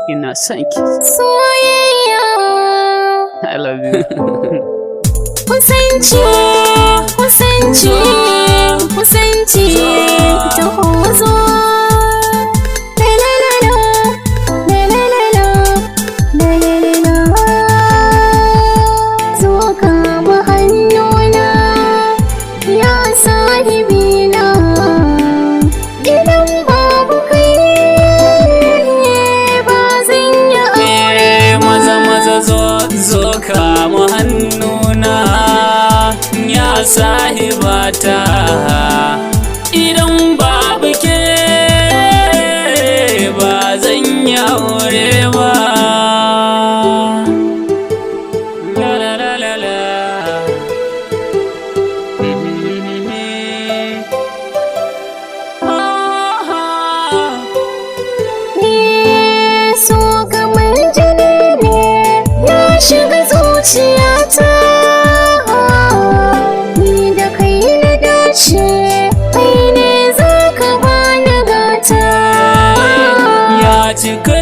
ina son ki. Soyayya. I love you. Kusanci, kusanci, kusanci, taho zo. Zo kama hannuna, ya sahibina. Idan babu kai ba zan yi aure. Maza maza zo kama hannuna, ya sahibata. Idan babu ke ba zan yi aure ba. La la la la la. So kamar jini ne ya shiga zuciyata. Ni da kai na dace, kai ne za ka bani gata. Ya cika